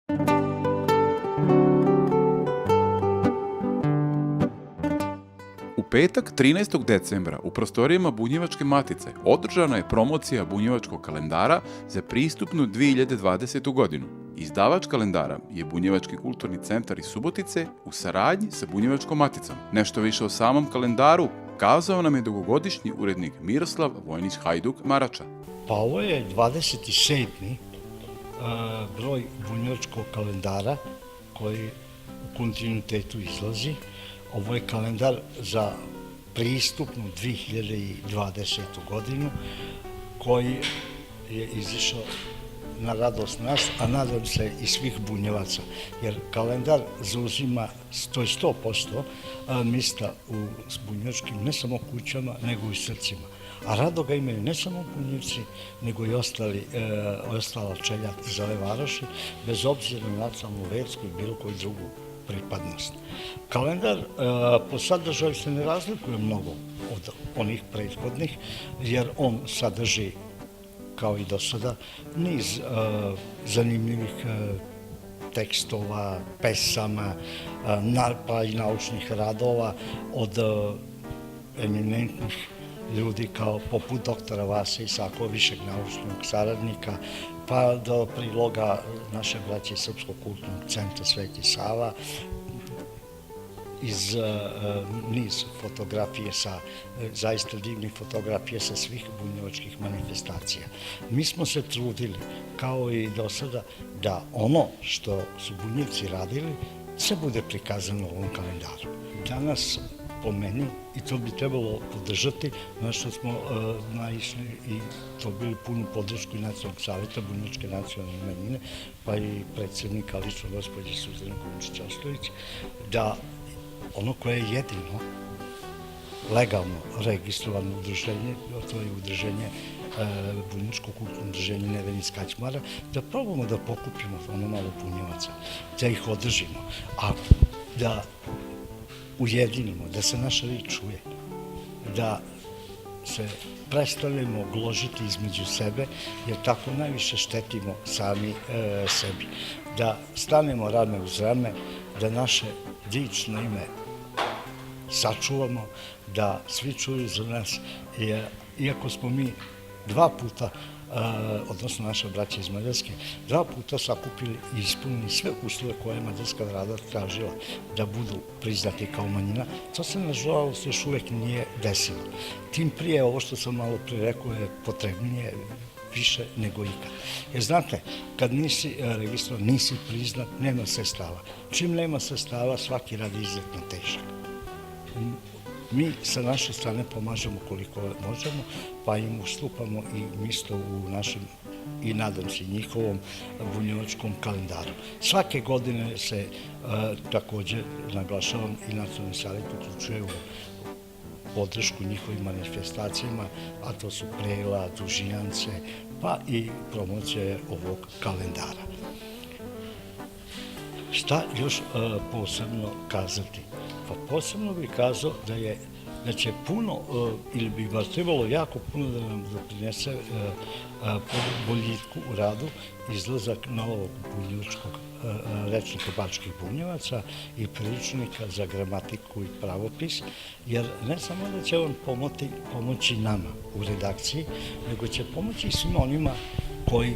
U petak 13. decembra u prostorijama Bunjevačke matice održana je promocija Bunjevačkog kalendara za pristupnu 2020. godinu. Izdavač kalendara je Bunjevački kulturni centar iz Subotice u saradnji sa Bunjevačkom maticom. Nešto više o samom kalendaru kazao nam je dugogodišnji urednik Miroslav Vojnić-Hajduk-Marača. Pa ovo je 27. broj Bunjevačkog kalendara koji u kontinuitetu izlazi. Ovo je kalendar za pristupnu 2020. godinu koji je izišao na radost nas, a nadam se i svih bunjevaca, jer kalendar zauzima 100% mjesta u bunjevačkim ne samo kućama, nego i srcima. A rado ga imaju ne samo bunjevci, nego i ostala čeljad iz ove varoši, bez obzira na nacionalnu, versku i bilo koju drugu pripadnost. Kalendar po sadržaju se ne razlikuje mnogo od onih prethodnih, jer on sadrži, kao i do sada, niz zanimljivih tekstova, pesama, pa i naučnih radova od eminentnih ljudi kao poput doktora Vase Isakova, višeg naučnog saradnika, pa do priloga naše braće iz Srpskog kulturnog centra Sveti Sava, iz niz fotografije zaista divnih fotografija sa svih bunjevačkih manifestacija. Mi smo se trudili, kao i do sada, da ono što su bunjevci radili, sve bude prikazano u ovom kalendaru. Danas, po meni, i to bi trebalo podržati, na što smo naišli i dobili punu podršku i Nacionalnog savjeta Bunjevačke nacionalne manjine, pa i predsjednika, lično gospođe Suzane Kovačić-Ostojić, da ono koje je jedino legalno registrovano udruženje, to je udruženje Bunjevačko kulturno udruženje Nevenin Skaćmara, da probamo da pokupimo ono malo bunjevaca, da ih održimo, a da ujedinimo, da se naša riječ čuje, da se prestanemo gložiti između sebe, jer tako najviše štetimo sami sebi. Da stanemo rame uz rame, da naše dično ime sačuvamo, da svi čuju za nas, iako smo mi dva puta, odnosno naša braća iz Mađarske, dva puta sakupili i ispunili sve uslove koje je mađarska vlada tražila da budu priznati kao manjina, to se nažalost još uvek nije desilo. Tim prije ovo što sam malo prije rekao je potrebnije više nego ikad. Jer znate, kad nisi registrovan, nisi priznat, nema sredstava. Čim nema sredstava, svaki rad je izuzetno težak. Mi sa naše strane pomažemo koliko možemo, pa im ustupamo i mjesto u našem, i nadam se njihovom, bunjevačkom kalendaru. Svake godine se također, naglašavam, i Nacionalni savjet uključuje u podršku njihovim manifestacijama, a to su Prela, Dužijance, pa i promocije ovog kalendara. Šta još posebno kazati? Pa posebno bih kazao da će puno, ili bi bar trebalo jako puno da nam doprinese boljitku u radu izlazak novog bunjevačkog rečnika Bačkih Bunjevaca i priručnika za gramatiku i pravopis, jer ne samo da će on pomoći nama u redakciji, nego će pomoći svima onima koji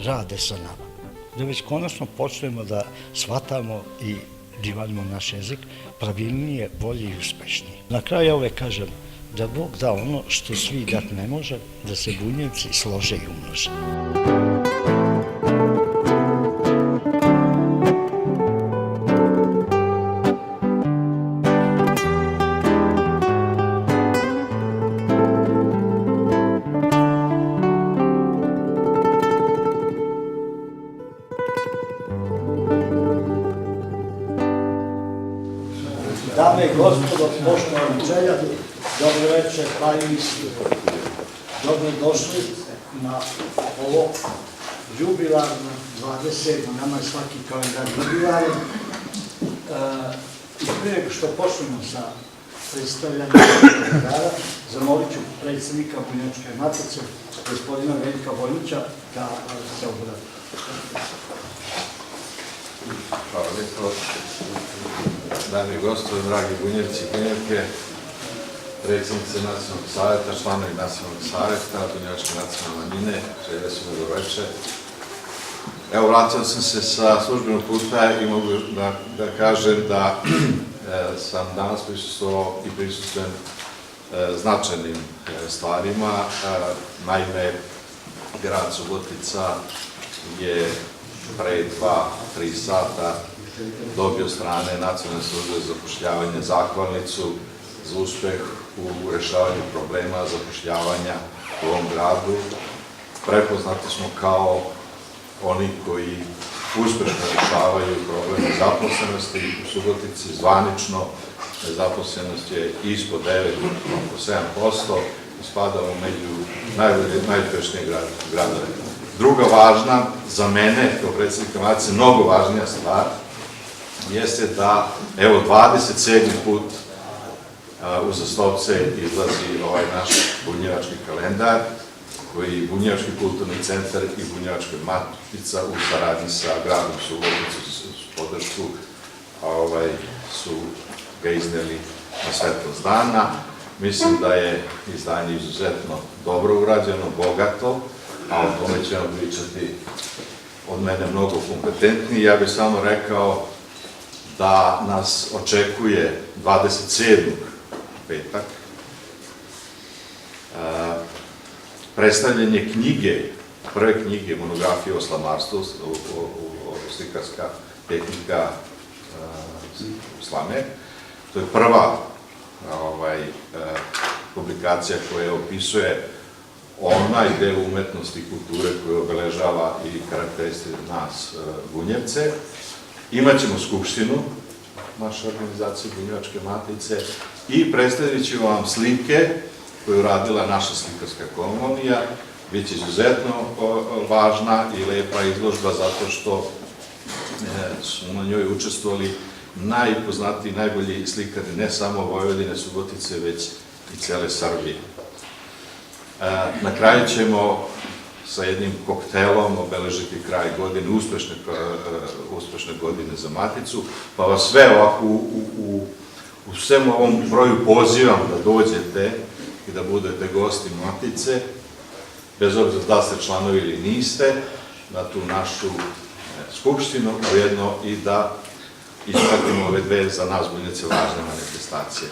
rade sa nama. Da već konačno počnemo da shvatamo i divanimo naš jezik pravilnije, bolje i uspešnije. Na kraju ja uvek kažem da Bog da ono što svi dat ne može, da se bunjevci slože i umnože. Dame i gospodo, poštovani čeljadi, dobro večer, pa i misli. Dobrodošli na ovo jubilarno 27. Nama je svaki kalendar jubilaran. I prije nego što počnemo sa predstavljanjem kalendara, zamolit ću predsjednika Bunjevačke matice, gospodina Veljka Vojnića, da se obrati. Hvala lijepo. Dame i gospodo, dragi Bunjevci i Bunjevke, predsjednice Nacionalnog savjeta, članovi Nacionalnog savjeta, Bunjevačke nacionalne manjine, želje su mi dobroveče. Evo, vratio sam se sa službenog puta i mogu da kažem da sam danas prisustvovao i prisustvujem značajnim stvarima. Naime, grad Subotica je pre 2-3 sata dobio strane Nacionalne službe za zapošljavanje zahvalnicu za uspeh u rešavanju problema zapošljavanja u ovom gradu. Prepoznati smo kao oni koji uspešno rešavaju problem nezaposlenosti u Subotici. Zvanično nezaposlenost je ispod 9, oko 7%, i spadamo među najuspešnije gradove. Druga važna, za mene, kao predsjednika Matice, mnogo važnija stvar, jeste da, evo, 27. put uzastopce izlazi ovaj naš bunjevački kalendar, koji Bunjevački kulturni centar i Bunjevačka Matica u saradnji sa gradom Suboticu s podršku su ga izneli na svetlost dana. Mislim da je izdanje izuzetno dobro urađeno, bogato, a o tome će vam pričati od mene mnogo kompetentniji. Ja bih samo rekao da nas očekuje 27. petak predstavljanje knjige, prve knjige, monografije o slamarstvu, slikarska tehnika slame. To je prva publikacija koja opisuje onaj deo umetnosti i kulture koji obeležava i karakteristuje nas Bunjevce. Imaćemo skupštinu naše organizacije Bunjevačke Matice i predstavit ću vam slike koju je uradila naša slikarska kolonija. Biće izuzetno važna i lepa izložba zato što su na njoj učestvovali najpoznatiji, najbolji slikari ne samo Vojvodine, Subotice, već i cele Srbije. Na kraju ćemo sa jednim koktelom obeležiti kraj godine, uspešne godine za Maticu, pa vas sve ovako u svem ovom broju pozivam da dođete i da budete gosti Matice, bez obzira da ste članovi ili niste, na tu našu skupštinu, ujedno i da ispratimo ove dve za nas Bunjevce važne manifestacije.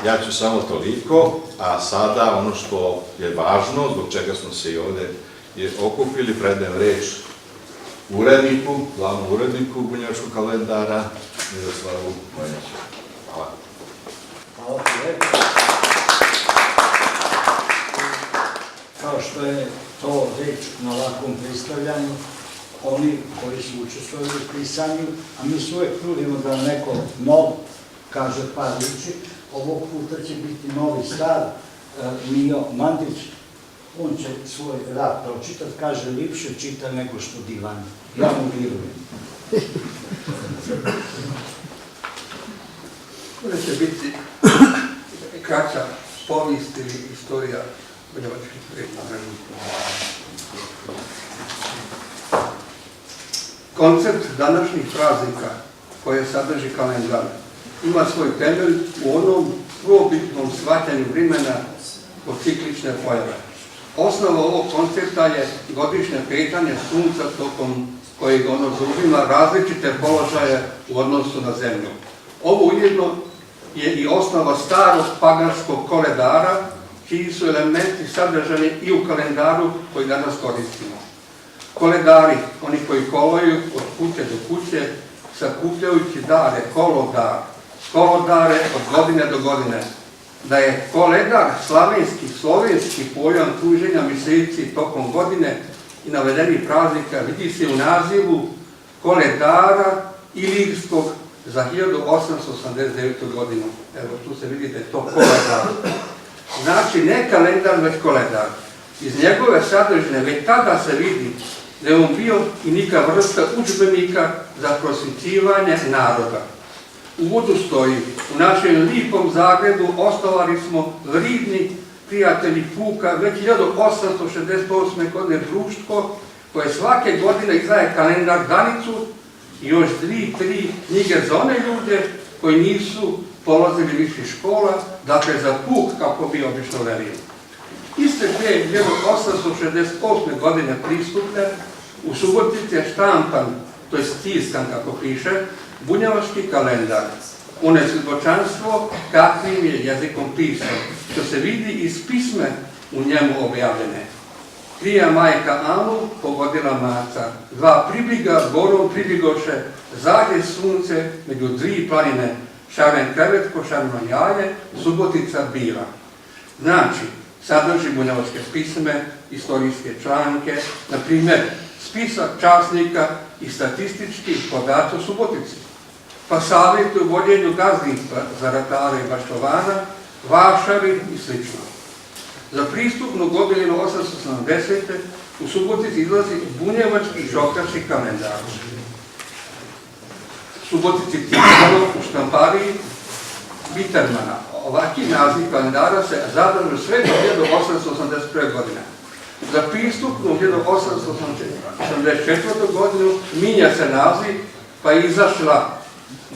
Ja ću samo toliko, a sada ono što je važno, zbog čega smo se i ovde okupili, predajem reč uredniku, glavnom uredniku Bunjevačkog kalendara, Miroslavu Vojniću. Hvala. Hvala ti lepo. Kao što je to reč na lakom predstavljanju, oni koji su učestvovali u pisanju, a mi se uvek trudimo da neko nov kaže par riječi. Ovog puta će biti novi star, Mio Mandić. On će svoj rad pročitati, kaže, lipše čita nego što divan. Ja mu vjerujem. Ovo će biti kraća povijest ili istorija bunjevačkih predmana. Koncept današnjih praznika koje sadrži kalendar ima svoj temelj u onom prvobitnom shvaćanju vremena od ciklične pojave. Osnova ovog koncepta je godišnje kretanje sunca tokom kojeg ono zauzima različite položaje u odnosu na zemlju. Ovo ujedno je i osnova starog paganskog koledara, čiji su elementi sadržani i u kalendaru koji danas koristimo. Koledari, oni koji kolaju od kuće do kuće, sakupljajući dare, kolodare od godine do godine. Da je koledar slovenski pojam kruženja mjeseci tokom godine i navedenih praznika vidi se u nazivu koledara ilirskog za 1889. godinu. Evo, tu se vidite to koledar. Znači, ne kalendar, već koledar. Iz njegove sadržine već tada se vidi da je on bio i neka vrsta udžbenika za prosvećivanje naroda. U uvodu stoji, u našem lipom Zagrebu osnovali smo vridni prijatelji puka već 1868. godine društvo koje svake godine izdaje kalendar danicu i još 2-3 knjige za one ljude koji nisu polazili viših škola, dakle za puk, kako bi obično velio. Iste te 1868. godine pristupne u Subotici je štampan, to je stiskan kako piše, bunjevački kalendar. Ono je svjedočanstvo kakvim je jezikom pisan, što se vidi iz pisme u njemu objavljene. Krija majka Anu pogodila maca, dva pribiga gorom pribigoše, zadnje sunce među 3 planine, šaren krevet, košarno jaje, Subotica bila. Znači, sadrži bunjevačke pisme, istorijske članke, na primjer, spisak časnika i statistički podaci o Subotici, pa savjeti u vodjenju gazdinstva za ratare i baštovana, vašari i sl. Za pristupnu godinu 870. u Subotici izlazi bunjevački šokački kalendar. Subotici tiskano u štampariji Bittermana. Ovaki naziv kalendara se zadržu sve do 1881. godine. Za pristupnu 1884. godinu minja se naziv, pa je izašla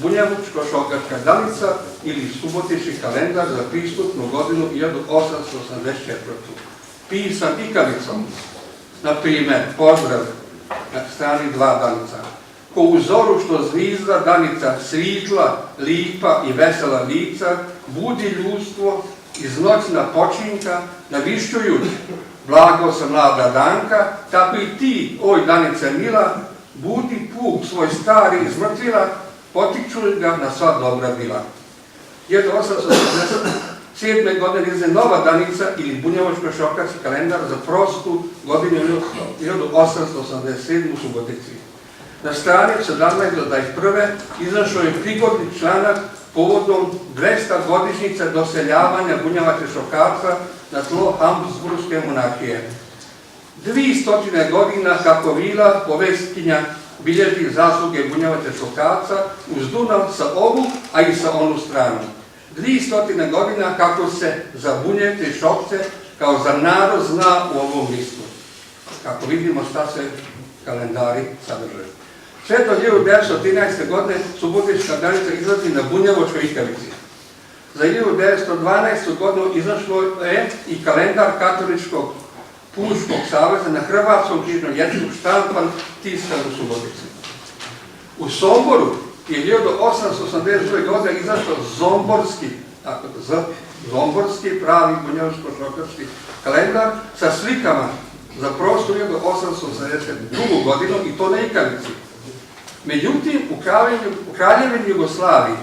bunjevačko-šokačka danica ili subotički kalendar za pristupnu godinu 1884. Pisan ikavicom. Na primjer, pozdrav na strani 2 danica. Ko u zoru što zvizda danica svitla, lipa i vesela lica, budi ljudstvo iz noćna počinka, navišćujući blago sa mlada danka, tako i ti, oj danice mila, budi puk svoj stari iz mrtvila, potičuj ga na sva dobra bila. 1887. godine izlazi nova danica ili bunjevačko-šokački kalendar za prostu godinu 1887. u Subotici. Na strani 17. do 21. izašao je prigodni članak povodom 200 godišnjice doseljavanja bunjevačkih šokaca na tlo Habsburške monarhije. 200 godina kako vila povestkinja bilježi zasluge bunjevačkih šokaca uz Dunav sa ovu, a i sa onu stranu. 200 godina kako se za bunjevce i šokce kao za narod zna u ovom listu. Kako vidimo šta se kalendari sadrže. Sve do 1913. godine subotička danica izlazi na bunjevačkoj ikavici. Za 1912. godinu izašlo je i kalendar Katoličkog pučkog saveza na hrvatskom knjižnom jeziku štampan tiskan u Subotici. U Somboru je 1882. godine izašlo zomborski pravi bunjevačko-šokački kalendar sa slikama za prostor 1882. godinu i to na ikavici. Međutim, u Kraljevini Jugoslaviji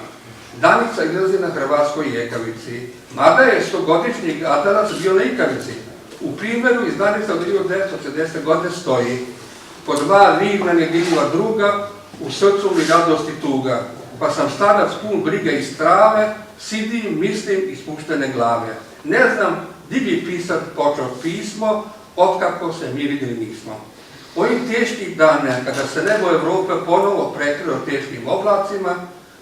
danica izlazi na hrvatskoj jekavici, mada je 100-godišnji Adanac bio na ikavici. U primjeru iz danica od 1940. godine stoji: po 2 livna je digla druga, u srcu mi radost i tuga, pa sam starac pun brige i strave, sidim, mislim i spuštene glave. Ne znam di bi pisat počeo pismo, otkako se mi vidjeli nismo. Ovim teških dana, kada se nebo Evrope ponovo prekrilo teškim oblacima,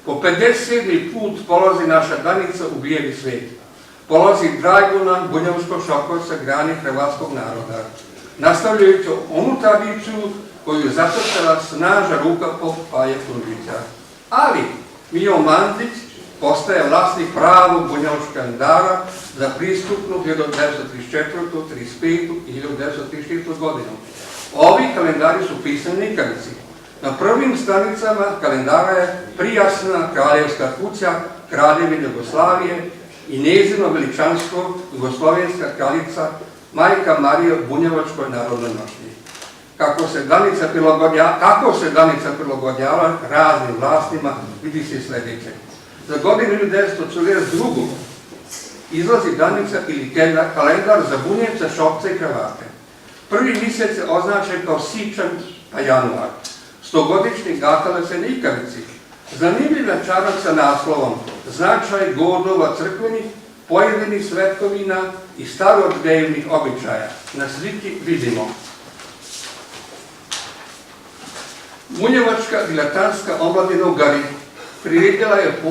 po 57. put polazi naša danica u bijeli svijet. Polazi Draguna, bunjevačko-šokačka grani hrvatskog naroda, nastavljajući onu tradiciju koju je zacrtala snažna ruka Paje Kundžića. Ali Mijo Mandić postaje vlasnik pravog bunjevačkog kalendara za pristupnu 1934., 1935. i 1936. godinu. Ovi kalendari su pisani na ikavici. Na prvim stranicama kalendara je prijasna kraljevska kuća Kraljevine Jugoslavije i njezino veličanstvo jugoslovenska kraljica majka Marija bunjevačkoj narodnoj nošnji. Kako se danica prilagođava raznim vlastima, vidi se sljedeće. Za godinu 1942. izlazi danica ili kalendar za bunjevce, šokce i kravate. Prvi mjesec je označen kao sičan pa januar. 100-godišnji gatale se na ikavici. Zanimljiv je članak sa naslovom Značaj godova crkvenih, pojedinih svetkovina i starodrevnih običaja. Na sliki vidimo Bunjevačka diletantska omladina u Gari priredila je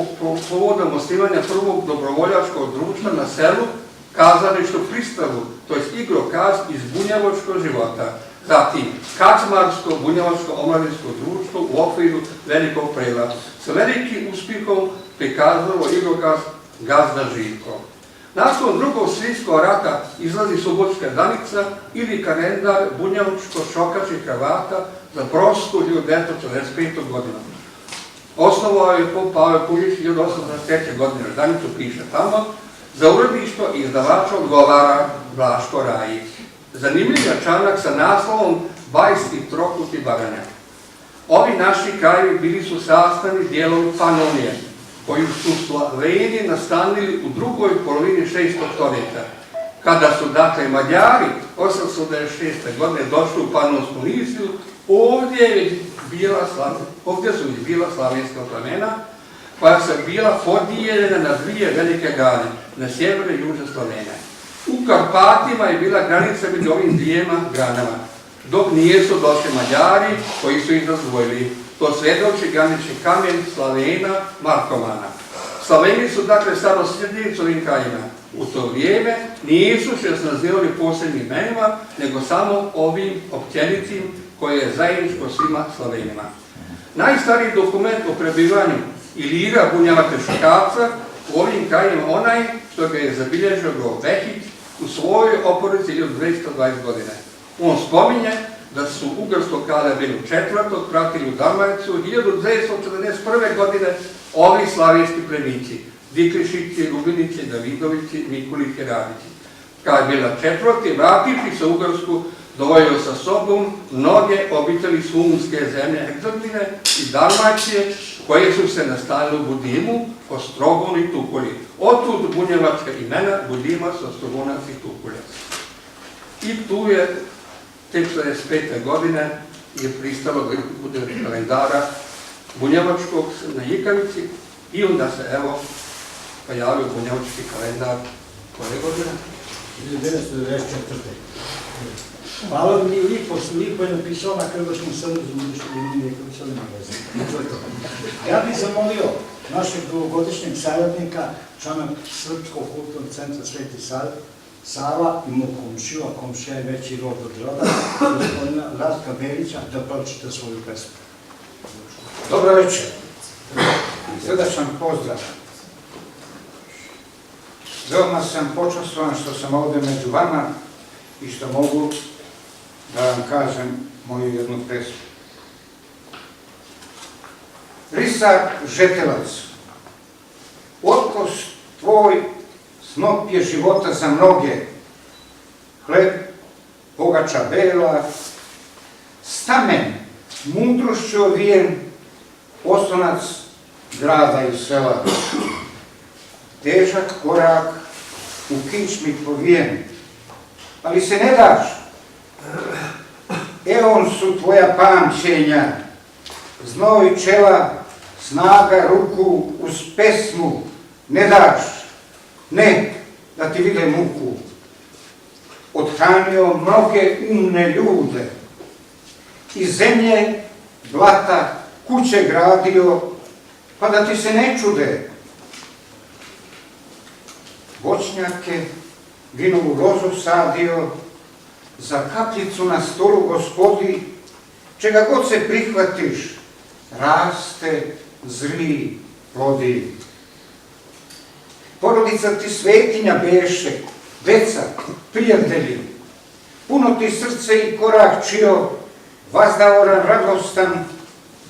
povodom osnivanja prvog dobrovoljačkog društva na selu kazališnu pristavu, to je igrokaz iz bunjevačkog života. Zatim, Kacmarsko bunjevačko omladinsko društvo u okviru velikog prela. Sa velikim uspjehom prikazalo igrokaz Gazda Živko. Nakon drugog svjetskog rata izlazi Subotica danica ili kalendar bunjevačko-šokačih Hrvata za prosku 1945. godinu. Osnovao je Pavle Kuljić 1803. godine, danicu piše tamo, za uredništvo i izdavača odgovara Vlaško Rajić. Zanimljiv je članak sa naslovom Bajski trokuti Baranja. Ovi naši krajevi bili su sastavni dijelovi Panonije, koju su Slaveni nastanili u drugoj polovini 6. stoljeća. Kada su, dakle, Mađari 896. godine došli u Panonsku Nisiju, ovdje su bila slavenska plemena, koja su bila podijeljena na dvije velike grane, na sjeveru i južne Slovenije. U Karpatima je bila granica među ovim dvijema granama, dok nijesu došli Mađari koji su ih razdvojili. To svjedoči granični kamen Slavena Markomana. Slaveni su, dakle, starosljedivi s ovim krajima. U to vrijeme nisu se nazivali posebnim imenima, nego samo ovim općenitim koje je zajedničko svima Slavenima. Najstariji dokument o prebivanju Ilira Bunjevaka Šakavca u ovim krajima onaj što ga je zabilježio Behić u svojoj oporici 1220 godine. On spominje da su ugarskog kralja Belu IV. Pratili u Dalmaciju 1241. godine ovi slavenski plemići, Diklišići, Rubinići, Davidovići, Mikulići, Radići. Kralj Bela IV. Vrativši se u Ugarsku, dovojio sa sobom mnoge obitelji Slunske zemlje Egzarmine i Dalmacije, koje su se nastanili u Budimu, Ostrogon i Tukulji. Otud bunjevačka imena Budimac, Ostrogonac i Tukuljac. I tu je tek 45. godine je pristalo da bude kalendara bunjevačkog na Jikavici i onda se, evo, pojavio bunjevački kalendar koje godine? 1994. Hvala mi lipo je napisao na Hrvatskom srdu za Ja bih zamolio našeg dugogodišnjeg savjetnika, člana Srpskog kulturnog centra Sveti Sava i mog komšija, komšija je veći rod od roda, gospodina Ratka Berića, da pročita svoju pesmu. Dobro večer. Srdačan pozdrav. Veoma sam počastvovan što sam ovdje među vama i što mogu da vam kažem moju jednu pesmu. Risa Žetelac, otkos tvoj snop je života za mnoge, hleb, pogača bela, stamen, mudrošću ovijen, oslonac grada i sela. Težak korak u kičmi povijen, ali se ne daš. Eon su tvoja pamćenja, znoj čela, snaga ruku uz pesmu, ne daš, ne da ti vide muku. Othranio mnoge umne ljude, iz zemlje, blata, kuće gradio, pa da ti se ne čude. Voćnjake, vinovu lozu sadio, za kapljicu na stolu gospodi, čega god se prihvatiš, raste, zri, plodi. Porodica ti svetinja beše, deca, prijatelji, puno ti srce i korak čio, vazdaoran radostan,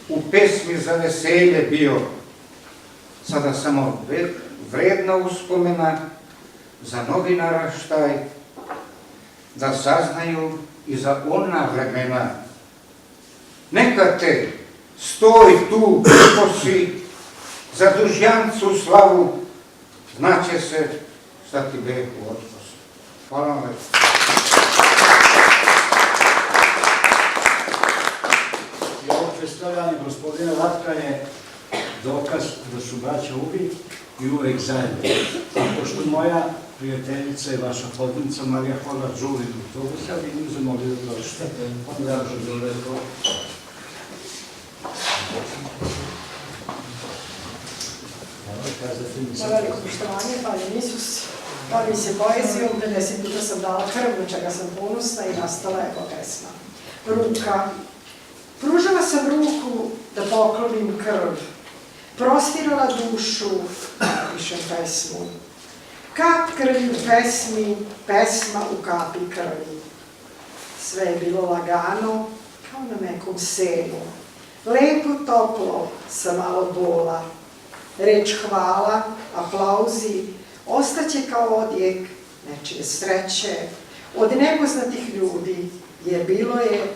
u pesmi za veselje bio. Sada samo vredna uspomena za novi naraštaj, da saznaju i za ona vremena. Neka te, stoj tu, ko si, za dužjancu slavu, znaće se šta ti behu otkos. Hvala vam već. I ovo predstavljanje gospodina Ratka je dokaz da su braća uvijek i uvijek zajedno. A pošto moja prijateljica i vaša poznanica Marija Horvat žuri do autobusa, vi mi zamolili da dođete. Onda ja želim da je to. Na veliko poštovanje, hvaljen Isus, bavim se poezijom, 50 puta sam dala krv, na čega sam ponosna i nastala je kao pesma. ruka. Pružala sam ruku da poklonim krv. Prostirala dušu, pišem pesmu. Kap krvi u pesmi, pesma u kapi krvi. Sve je bilo lagano, kao na nekom senu. Lepo, toplo, sa malo bola. Reč hvala, aplauzi, ostaće kao odjek nečije sreće od nepoznatih ljudi, jer bilo je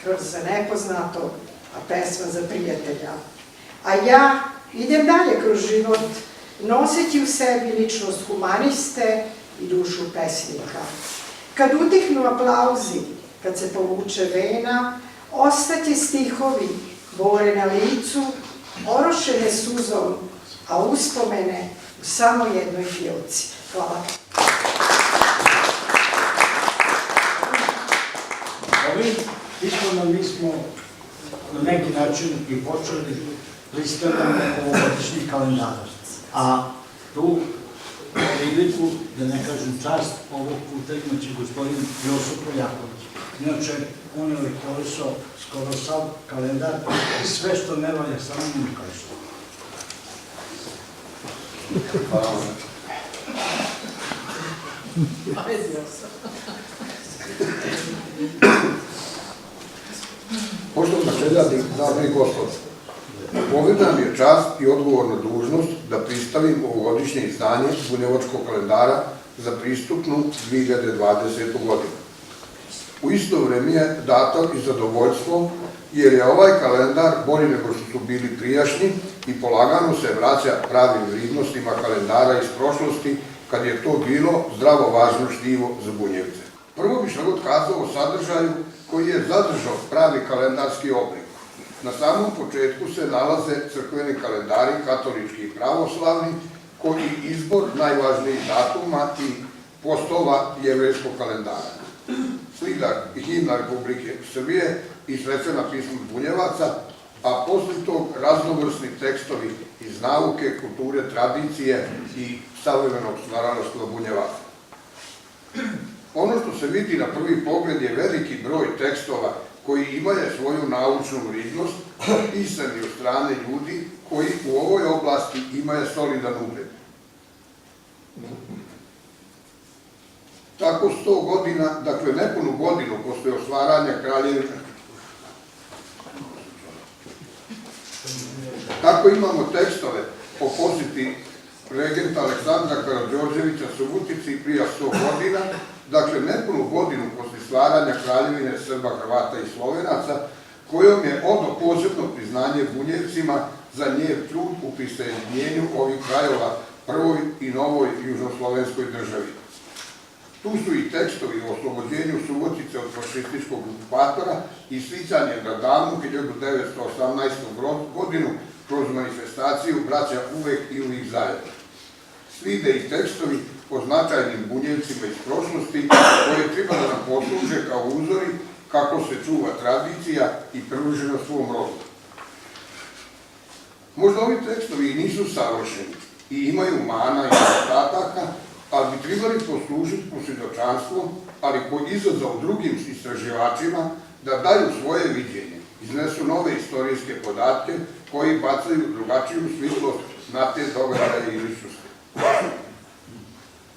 krv za nepoznatog, a pesma za prijatelja. A ja idem dalje kroz život, noseći u sebi ličnost humaniste i dušu pesnika. Kad utihnu aplauzi, kad se povuče vena, ostaće stihovi, bore na licu, orošene suzom, a uspomene u samo jednoj filci. Hvala. Ovim isponom mi smo na neki način i počeli listavljamo ovogodišnji kalendar. A tu priliku, da ne kažem čast, ovog puta imaće gospodin Josip Poljaković. Inače, on je lektorisao skoro sav kalendar i sve što ne valja samo mu kaže. Hvala vam. Poštovana predsednik, dame i gospodo, povredna mi je čast i odgovorna dužnost da pristavim ovogodišnje izdanje bunjevačkog kalendara za pristupnu 2020. godinu. U isto vreme je dato i zadovoljstvo, jer je ovaj kalendar bolji nego što su bili prijašnji i polagano se vraća pravim vrednostima kalendara iz prošlosti, kad je to bilo zdravo važno štivo za Bunjevce. Prvo bih što kazao o sadržaju koji je zadržao pravi kalendarski oblik. Na samom početku se nalaze crkveni kalendari, katolički i pravoslavni, koji izbor najvažnijih datuma i postova jevrejskog kalendara. Slijeda i himna Republike Srbije i svečana pisma Bunjevaca, a posle tog raznovrsni tekstovi iz nauke, kulture, tradicije i savremenog stvaralaštva Bunjevaca. Ono što se vidi na prvi pogled je veliki broj tekstova koji imaju svoju naučnu vrednost, pisani od strane ljudi koji u ovoj oblasti imaju solidan ugled. Tako 100 godina, dakle nepunu godinu posle osvaranja kraljevine, tako imamo tekstove o posjeti regenta Aleksandra Karađorđevića Subutici prije 100 godina, dakle nepunu godinu posle stvaranja kraljevine Srba, Hrvata i Slovenaca, kojom je odao posebno priznanje Bunjevcima za njev trud u prisajedinjenju ovih krajeva prvoj i novoj južnoslovenskoj državi. Tu su i tekstovi o oslobođenju Subotice od fašističkog okupatora i sticanje na davnu 1918. godinu kroz manifestaciju Braća uvek i uvijek zajedno. Slijede i tekstovi o značajnim Bunjevcima iz prošlosti koje treba da nam posluže kao uzori kako se čuva tradicija i privrženo svom rodu. Možda ovi tekstovi i nisu savršeni i imaju mana i nedostataka, ali bi trebali poslužiti posvjedočanstvom, ali koji izazov drugim istraživačima da daju svoje viđenje, iznesu nove istorijske podatke koji bacaju drugačiju svjetlost na te događaje i ličnosti.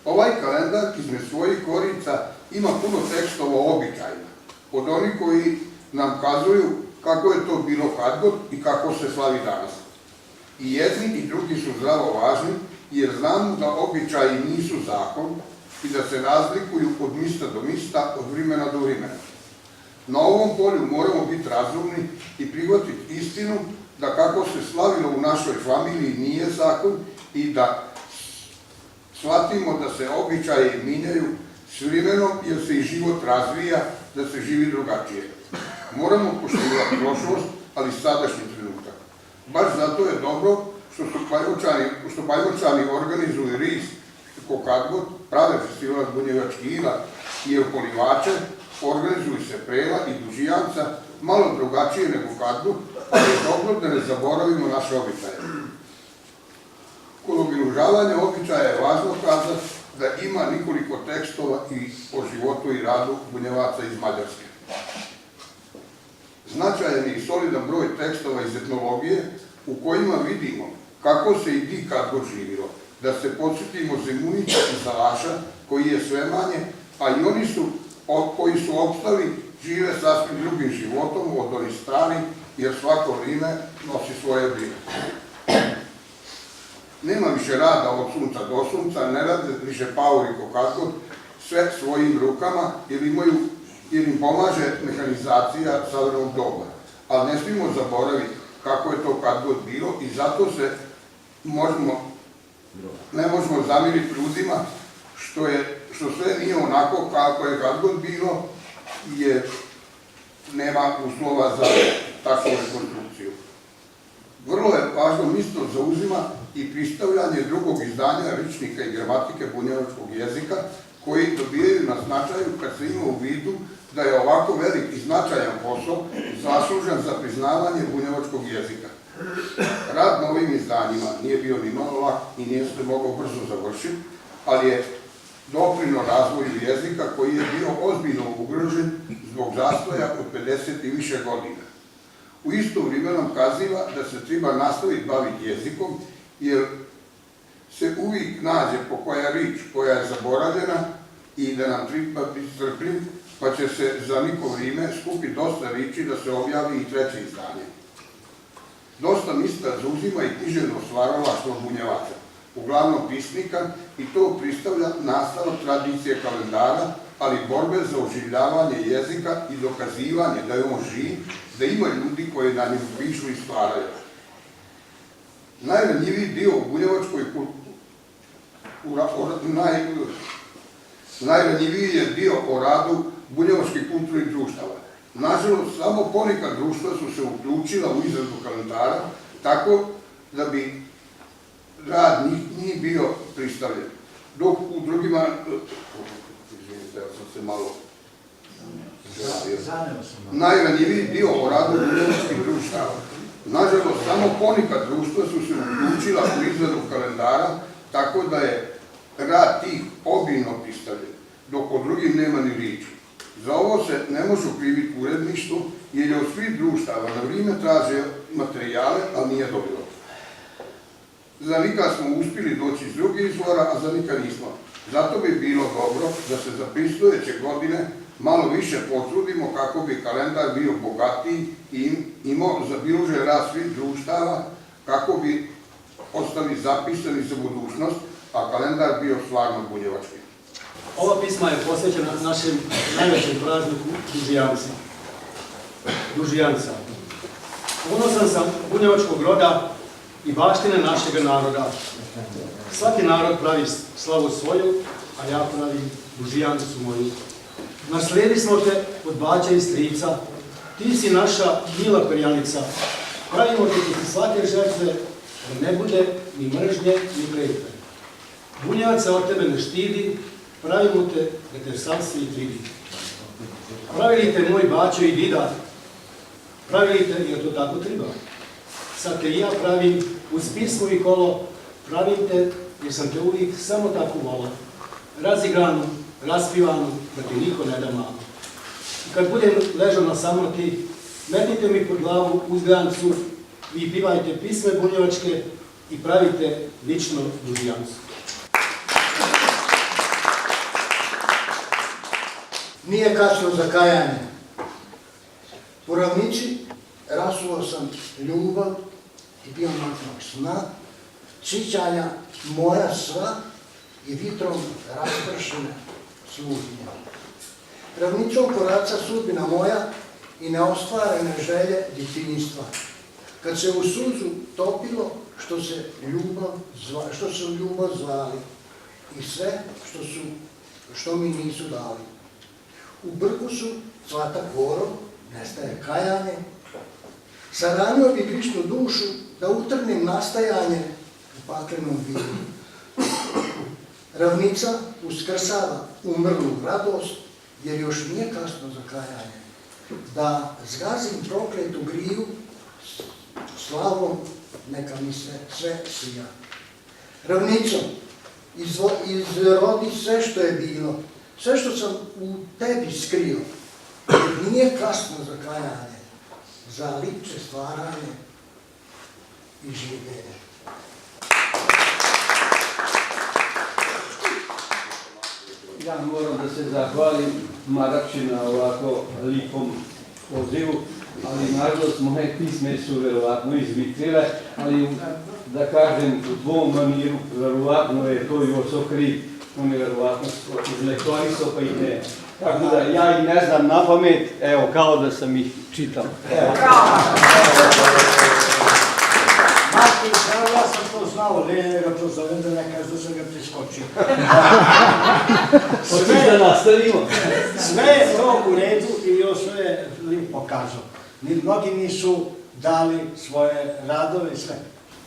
Ovaj kalendar između svojih korica ima puno tekstova o običajima, od onih koji nam kazuju kako je to bilo kadgod i kako se slavi danas. I jedni i drugi su zdravo važni, jer znamo da običaji nisu zakon i da se razlikuju od mista do mista, od vremena do vremena. Na ovom polju moramo biti razumni i prihvatiti istinu da kako se slavilo u našoj familiji nije zakon i da shvatimo da se običaji minjaju s vremenom jer se i život razvija, da se živi drugačije. Moramo poštivati prošlost, ali sadašnji trenutak. Baš zato je dobro što Bajmočani organizuju RIS, Kokadgod, prave festival bunjevački ila i opolivače, organizuju se Prela i Dužijanca, malo drugačije nego Kadgod, ali je dobro da ne zaboravimo naše običaje. Kod obilježavanja običaja je važno kazati da ima nekoliko tekstova i o životu i radu Bunjevaca iz Mađarske. značajan i solidan broj tekstova iz etnologije u kojima vidimo kako se i di kad god živilo. Da se podsjetimo Zemunica i Salaša, koji je sve manje, a i oni koji su opstali žive sasvim drugim životom od onih starih, jer svako vrijeme nosi svoje brige. Nema više rada od sunca do sunca, ne rade više paori kokako, sve svojim rukama jer im pomaže mehanizacija savremenog doba. Ali ne smijemo zaboraviti kako je to kad god bilo i zato se ne možemo zamiriti ljudima što sve nije onako kako je kad god bilo, jer nema uslova za takvu rekonstrukciju. Vrlo je važno mjesto zauzima i pristavljanje drugog izdanja rečnika i gramatike bunjevačkog jezika, koji dobijaju na značaju kad se ima u vidu da je ovako velik i značajan posao zaslužan za priznavanje bunjevačkog jezika. Rad na ovim izdanjima nije bio ni malo lak i nije se mogao brzo završiti, ali je doprinio razvoju jezika koji je bio ozbiljno ugrožen zbog zastoja od 50 i više godina. U isto vrijeme nam kaziva da se treba nastaviti baviti jezikom, jer se uvijek nađe po koja rič koja je zaboravljena i da nam treba biti strpljiv, pa će se za neko vrijeme skupiti dosta riči da se objavi i treće izdanje. Dosta mjesta zauzima i književno stvaralaštvo bunjevača, uglavnom pisnika, i to pristavlja nastavak tradicije kalendara, ali borbe za oživljavanje jezika i dokazivanje da je on živ, da ima ljudi koji na njemu pišu i stvaraju. Najranjiviji dio u bunjevačkoj najranjiviji je dio o radu bunjevačkih kulturnih društava. Nažalost, samo poneka društva su se uključila u izradu kalendara, tako da bi rad njih bio pristavljen. Dok u drugima, izvinite, ja sam se malo najranjiviji dio o radu bunjevačkih društava. Nažalost, samo poneka društva su se uključila u izradu kalendara, tako da je rad tih obilno pristavljen, dok o drugim nema ni riječi. Za ovo se ne može okriviti uredništvo, jer je od svih društava na vrijeme traže materijale, ali nije dobilo. Za nikad smo uspjeli doći iz drugih izvora, a za nikad nismo. Zato bi bilo dobro da se za pristojeće godine malo više potrudimo kako bi kalendar bio bogatiji i imao zabilježen rad svih društava, kako bi ostali zapisani za budućnost, a kalendar bio stvarno bunjevački. Ova pisma je posvećena našem najvećem prazniku Dužijanca. Ponosan sam bunjevačkog roda i baštine našeg naroda. Svaki narod pravi slavu svoju, a ja pravim Dužijancu moju. Naslijedi smo te od baća i strica, ti si naša mila perjanica. Pravimo te ti svake žrtve, da ne bude ni mržnje, ni kletve. Bunjevac se od tebe ne štidi, pravimo te da te sam svi vidi. Pravili te moj bačo i dida, pravili te jer to tako treba. Sad te i ja pravim uz pismo i kolo, pravim te jer sam te uvijek samo tako volao. Razigranu, raspivanu, da ti niko ne da malo. I kad budem ležao na samoti, metnite mi pod glavu uzgrancu, vi pivajte pisme bunjevačke i pravite lično Dužijancu. Nije kasno za kajanje. Po ravnici rasuo sam ljubav i bio maknog sna, čičanja moja sva i vitrom raspršene služnje. Ravnicom koraca sudbina moja i neostvarene želje djetinjstva. Kad se u suzu topilo što se u ljubav zvali i sve što mi nisu dali. U brkusu cvata korov, nestaje kajanje. Saranio bi grišnu dušu da utrnim nastajanje u paklenom vidu. Ravnica uskrsava umrlu radost, jer još nije kasno za kajanje. Da zgazim prokletu griju, slavom neka mi se sve sija. Ravnico, izrodi sve što je bilo, sve što sam u tebi skrio, nije kasno za kajanje. za lipše stvaranje i življenje. Ja moram da se zahvalim Marači na ovako lipom pozivu, ali nažalost moje pisme su verovatno izvitrile, ali da kažem u tvom maniru, verovatno je to Joso kriv, on je verovatno izlektoriso pa ih ne. Tako da ja ih ne znam na pamet, evo, kao da sam ih čitao. Martin, ja sam to znao, ne ga pozovem da ne kaže da sam ga preskočio. Hoćeš da nastavimo? Sve je to u redu i još je Lim pokazao. Mnogi nisu dali svoje radove i sve,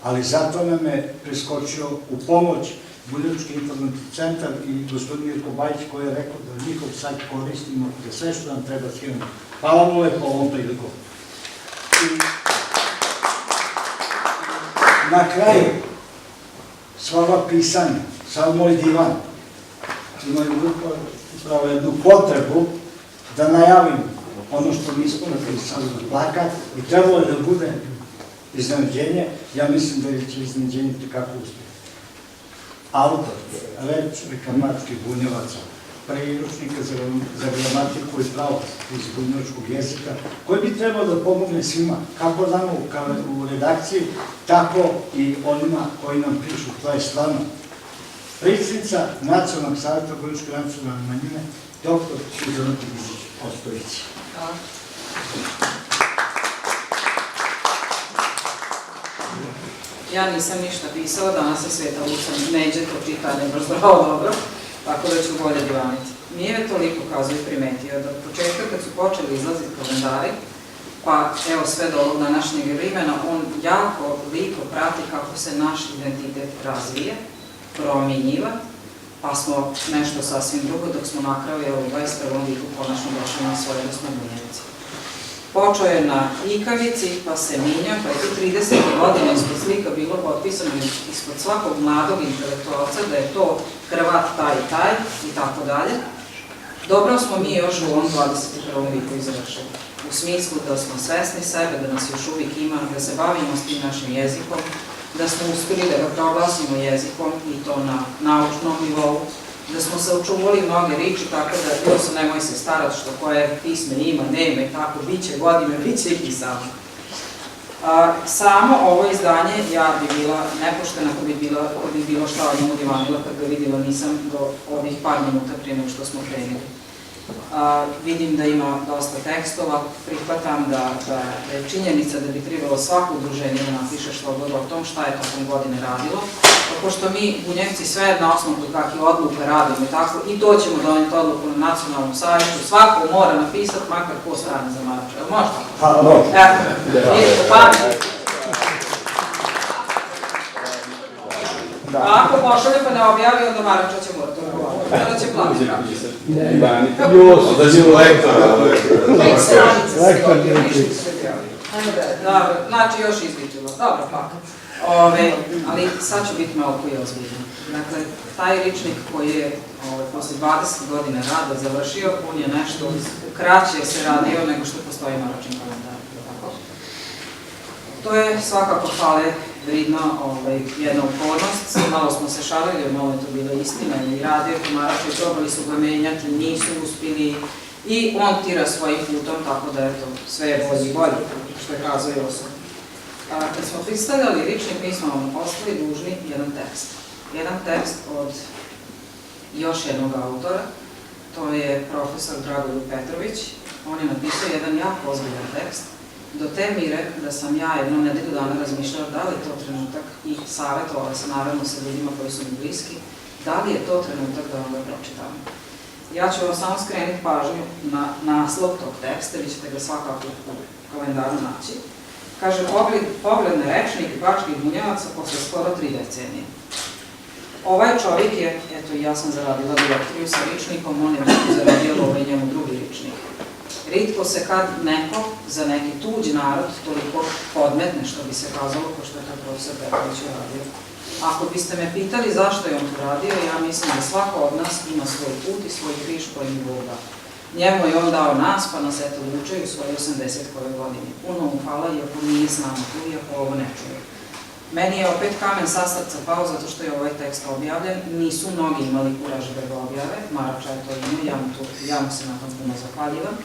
ali zato nam je preskočio u pomoć Bunjevački informativni centar i gospodin Mirko Bajić koji je rekao da njihov sajt koristimo, da sve što nam treba skinuti. Hvala mu lepo ovom prilikom. Na kraju, sva ova pisanja, sav moj divan, imaju upravo jednu potrebu da najavim ono što nismo napisali na plakat i trebalo je da bude iznenađenje. Ja mislim da će iznenađenje tekako uspjeti. Autor rečnika Mačkih Bunjevaca, priručnika za gramatiku i pravo iz bunjevačkog jezika, koji bi trebao da pomogne svima, kako nama u redakciji, tako i onima koji nam pišu. To je stvarno predsjednica Nacionalnog savjeta bunjevačke nacionalne manjine, dr. Suzana Ostojić. Ja nisam ništa pisala, danas je Sveta Luca neđe to čitanje, baš zdravo dobro, tako da ću bolje divaniti. Nije me toliko Kazuj primetio da od početka kad su počeli izlaziti kalendari, pa evo sve do ovog današnjeg vremena, on jako lipo prati kako se naš identitet razvije, promijenjiva, pa smo nešto sasvim drugo dok smo na kraju u 21. viku konačno došli na svoje da smo Bunjevci. Počeo je na Ikavici, pa se minja, pa je tu 30. godine ispod slika bilo potpisano ispod svakog mladog intelektualca da je to Hrvat taj i taj i tako dalje. Dobro smo mi još u ovom 21. viku izvršili. U smislu da smo svesni sebe, da nas još uvijek ima, da se bavimo s tim našim jezikom, da smo uspjeli da ga proglasimo jezikom i to na naučnom nivou, da smo se očuvali mnoge riči, tako da to se nemoj se starati što koje pisme ima, nema i tako, bit će godine, bit će ih i samo. Samo ovo izdanje, ja bi bila nepoštena kad bi bilo šta od njemu divanila, kad ga vidjela nisam do ovih par minuta prije nego što smo krenuli. Vidim da ima dosta tekstova, prihvatam da je činjenica da bi trebalo svako udruženje da napiše što god o tom šta je tokom godine radilo. Pošto mi, Bunjevci, sve na osnovu kakve odluke radimo i tako, i to ćemo doneti odluku na nacionalnom savjetu, svako mora napisati, makar ko strane za Marača. Možda? Pa, ako pošalje pa ne objavi, onda Marača će morati odgovoriti. Kada će platiti. Da će lektora. Znači još izličilo. Dobro, pa. Ali sad ću biti malo koji ozbiljno. Dakle, taj ričnik koji je posle 20 godina rada završio, on je nešto kraće se radio nego što postoji Maračin kalendar. To je svakako hvale vridna jedna upornost. Malo smo se šalili, jer malo je to bila istina i radio je Marača i probali su ga menjati, nisu uspjeli i on tira svojim putom, tako da eto, sve je bolje i bolje, što je kazao i osoba. Kad smo predstavljali ričnik, mi smo vam ostali dužni jedan tekst. Jedan tekst od još jednog autora, to je profesor Dragoljub Petrović. On je napisao jedan jako ozbiljan tekst, do te mire da sam ja jednu nedelju dana razmišljala da li je to trenutak i savjetovala se naravno sa ljudima koji su mi bliski, da li je to trenutak da vam ga pročitam. Ja ću vam samo skrenuti pažnju na naslov tog teksta, vi ćete ga svakako u kalendaru naći. Kaže, pogled na rečnik Bačkih Bunjevaca posle skoro 3 decenije. Ovaj čovjek je, eto i ja sam zaradila direktoriju sa ričnikom, on je zaradio ovaj njemu drugi ričnik. Ritko se kad neko za neki tuđi narod toliko podmetne, što bi se kazalo, ko što je to profesor Petrović uradio. Ako biste me pitali zašto je on to radio, ja mislim da svako od nas ima svoj put i svoj križ kojim Bog da. Njemu je on dao nas, pa nas eto vuče u svojoj 80. godini. Puno mu hvala, iako nije s nama tu, iako ovo ne čuje. Meni je opet kamen sa srca pao, zato što je ovaj tekst objavljen. Nisu mnogi imali kuraža da ga objave, Marača je to imao, ja mu se na tom puno zahvaljivam.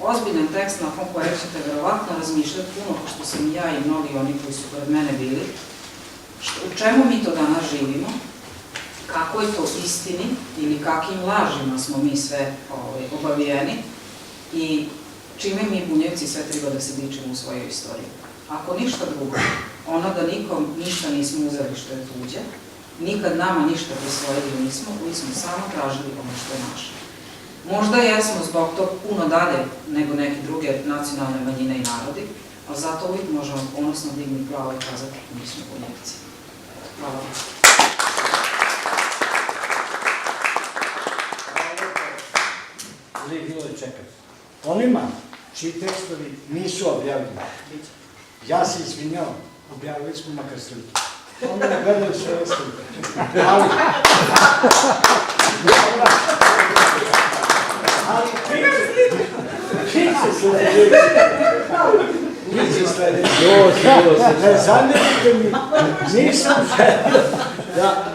Ozbiljan tekst nakon kojeg ćete verovatno razmišljati puno, kao što sam i ja i mnogi oni koji su pred mene bili. U čemu mi to danas živimo? Kako je to istini ili kakim lažima smo mi sve obavijeni i čime mi bunjevci sve treba da se dičemo u svojoj istoriji. Ako ništa drugo, ono da nikom ništa nismo uzeli što je tuđe, nikad nama ništa prisvojili nismo, koji smo samo tražili ono što je naše. Možda jesmo zbog tog puno dalje nego neke druge nacionalne manjine i narodi, a zato uvijek možemo ponosno digni glavu i kazati mi smo bunjevci. Hvala vam. Onima čiji tekstovi nisu objavljeni, ja se izvinjavam, objavili smo makar sliku. Oni ne gledaju sve slike. Ali priče sledeće. Ne zamjerite mi, nisam želio da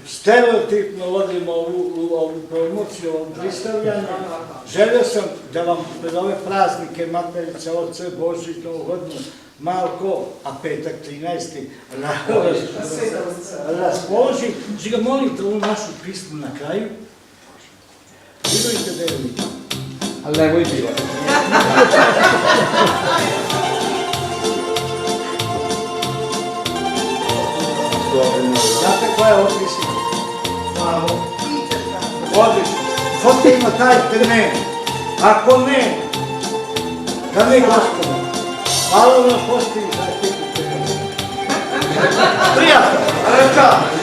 stereotipno vodim ovu promociju, ovu pristavljanje. Želio sam da vam pred ove praznike, Materice, Oce, Božić, Novogodinu, Malko, a petak 13. raspoložim. Žiga, molim te ovu našu pismu na kraju. Vidite da je vidite. Ali nemoj bilo. Znate koja je opisna? Odlično. Ko ima taj temen? Ako ne, da ne gospodo. Hvala vam na postoji za ekipu. Prijatno.